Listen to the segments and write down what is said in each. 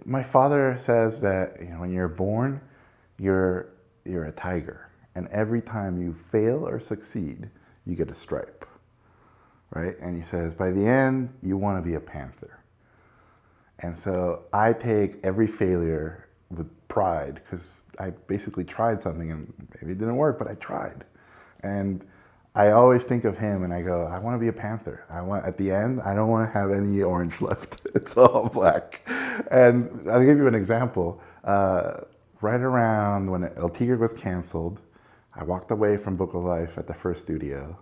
My father says that when you're born, you're a tiger, and every time you fail or succeed, you get a stripe, right? And he says by the end, you want to be a panther. And so I take every failure with pride because I basically tried something and maybe it didn't work, but I tried. And I always think of him and I go, I want to be a panther. At the end, I don't want to have any orange left. It's all black. And I'll give you an example. Right around when El Tigre was canceled, I walked away from Book of Life at the first studio.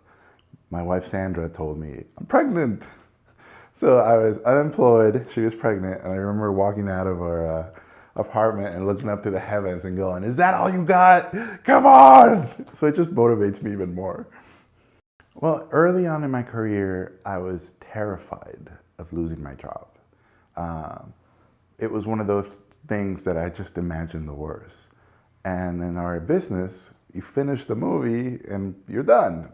My wife Sandra told me, I'm pregnant. So I was unemployed, she was pregnant, and I remember walking out of our apartment and looking up to the heavens and going, is that all you got? Come on! So it just motivates me even more. Well, early on in my career, I was terrified of losing my job. It was one of those things that I just imagined the worst. And in our business, you finish the movie and you're done.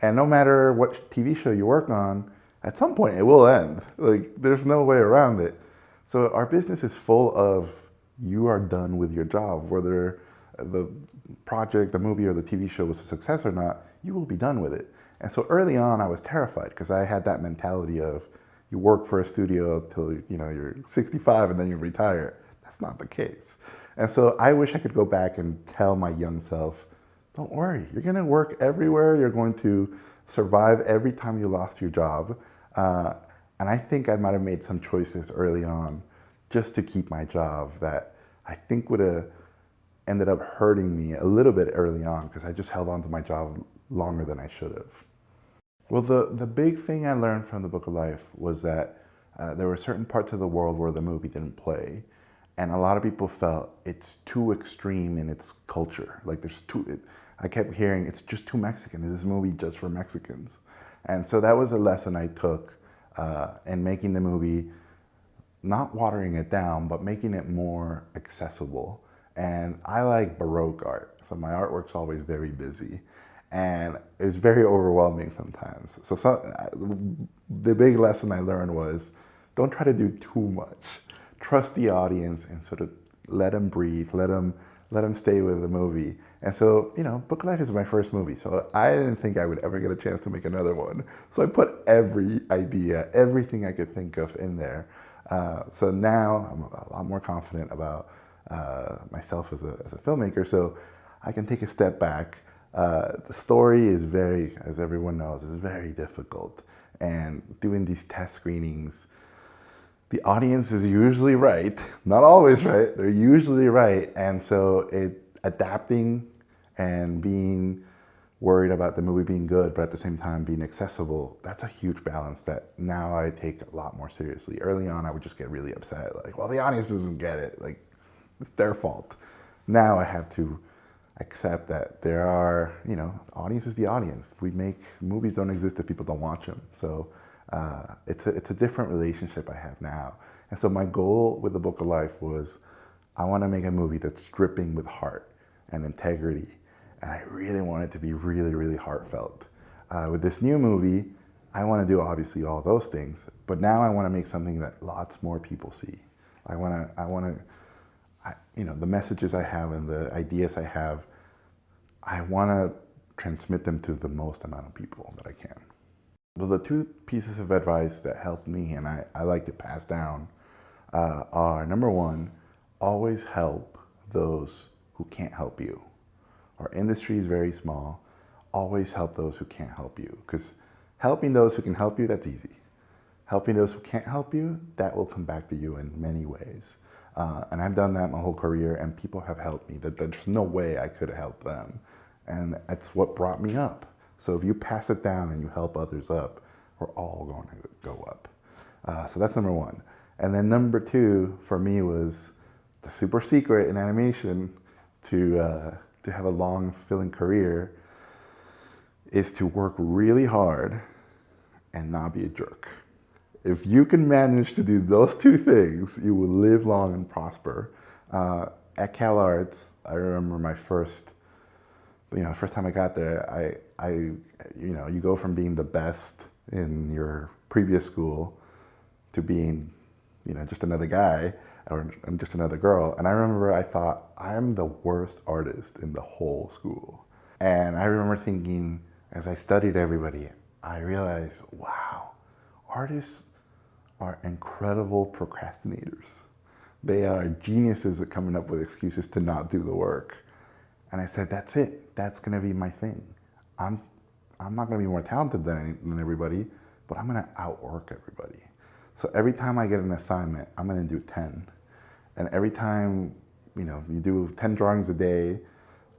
And no matter what TV show you work on, at some point it will end. Like, there's no way around it. So our business is full of you are done with your job. Whether the project, the movie, or the TV show was a success or not, you will be done with it. And so early on, I was terrified because I had that mentality of you work for a studio till you're 65 and then you retire. That's not the case. And so I wish I could go back and tell my young self, don't worry, you're gonna work everywhere. You're going to survive every time you lost your job. And I think I might have made some choices early on just to keep my job that I think would have ended up hurting me a little bit early on because I just held on to my job longer than I should have. Well, the big thing I learned from the Book of Life was that there were certain parts of the world where the movie didn't play. And a lot of people felt it's too extreme in its culture. Like I kept hearing, it's just too Mexican. Is this movie just for Mexicans? And so that was a lesson I took in making the movie, not watering it down, but making it more accessible. And I like Baroque art, so my artwork's always very busy. And it's very overwhelming sometimes. So the big lesson I learned was, don't try to do too much. Trust the audience and sort of let them breathe, let them stay with the movie. And so, Book of Life is my first movie, so I didn't think I would ever get a chance to make another one. So I put every idea, everything I could think of in there. So now I'm a lot more confident about myself as a filmmaker, so I can take a step back. The story is very, as everyone knows, is very difficult. And doing these test screenings, the audience is usually right, not always right, they're usually right. And so adapting and being worried about the movie being good, but at the same time being accessible, that's a huge balance that now I take a lot more seriously. Early on, I would just get really upset, like, well, the audience doesn't get it, like, it's their fault. Now I have to accept that there are, the audience is the audience. Movies don't exist if people don't watch them. So it's a different relationship I have now. And so my goal with the Book of Life was, I want to make a movie that's dripping with heart and integrity. And I really want it to be really, really heartfelt. With this new movie, I want to do obviously all those things, but now I want to make something that lots more people see. The messages I have and the ideas I have, I want to transmit them to the most amount of people that I can. Well, the two pieces of advice that helped me and I like to pass down are, number one, always help those who can't help you. Our industry is very small. Always help those who can't help you, because helping those who can help you, that's easy. Helping those who can't help you, that will come back to you in many ways. And I've done that my whole career, and people have helped me. There's no way I could have helped them. And that's what brought me up. So if you pass it down and you help others up, we're all going to go up. So that's number one. And then number two, for me, was the super secret in animation to have a long, fulfilling career is to work really hard and not be a jerk. If you can manage to do those two things, you will live long and prosper. At CalArts, I remember my first time I got there, you go from being the best in your previous school to being just another guy, or I'm just another girl. And I remember I thought, I'm the worst artist in the whole school. And I remember thinking, as I studied everybody, I realized, wow, artists are incredible procrastinators. They are geniuses at coming up with excuses to not do the work. And I said, that's it. That's going to be my thing. I'm not going to be more talented than everybody, but I'm going to outwork everybody. So every time I get an assignment, I'm going to do 10. And every time, you do 10 drawings a day,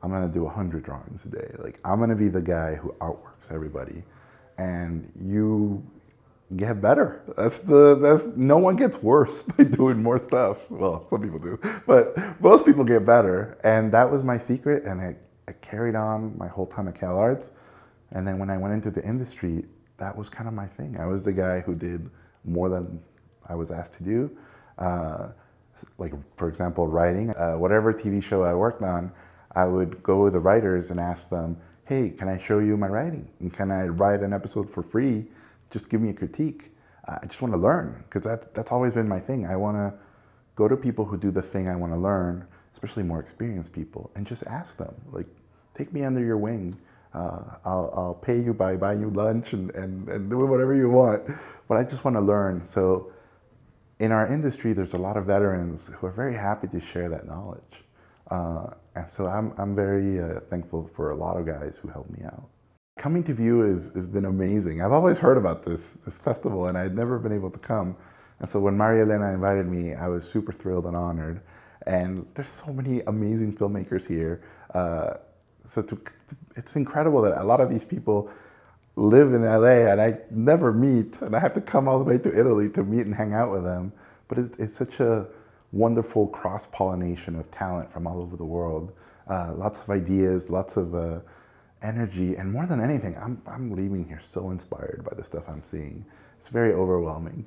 I'm going to do 100 drawings a day. Like, I'm going to be the guy who outworks everybody. And you get better. That's no one gets worse by doing more stuff. Well, some people do, but most people get better. And that was my secret, and I carried on my whole time at Cal Arts. And then when I went into the industry, that was kind of my thing. I was the guy who did more than I was asked to do. Like, for example, writing. Whatever TV show I worked on, I would go with the writers and ask them, hey, can I show you my writing? And can I write an episode for free? Just give me a critique. I just want to learn, because that's always been my thing. I want to go to people who do the thing I want to learn, especially more experienced people, and just ask them, like, take me under your wing. I'll pay you by buying you lunch and doing whatever you want, but I just want to learn. So in our industry, there's a lot of veterans who are very happy to share that knowledge. And so I'm very thankful for a lot of guys who helped me out. Coming to View has been amazing. I've always heard about this festival, and I'd never been able to come. And so when Maria Elena invited me, I was super thrilled and honored. And there's so many amazing filmmakers here. It's incredible that a lot of these people live in LA and I never meet, and I have to come all the way to Italy to meet and hang out with them. But it's such a wonderful cross-pollination of talent from all over the world. Lots of ideas, lots of energy, and more than anything, I'm leaving here so inspired by the stuff I'm seeing. It's very overwhelming.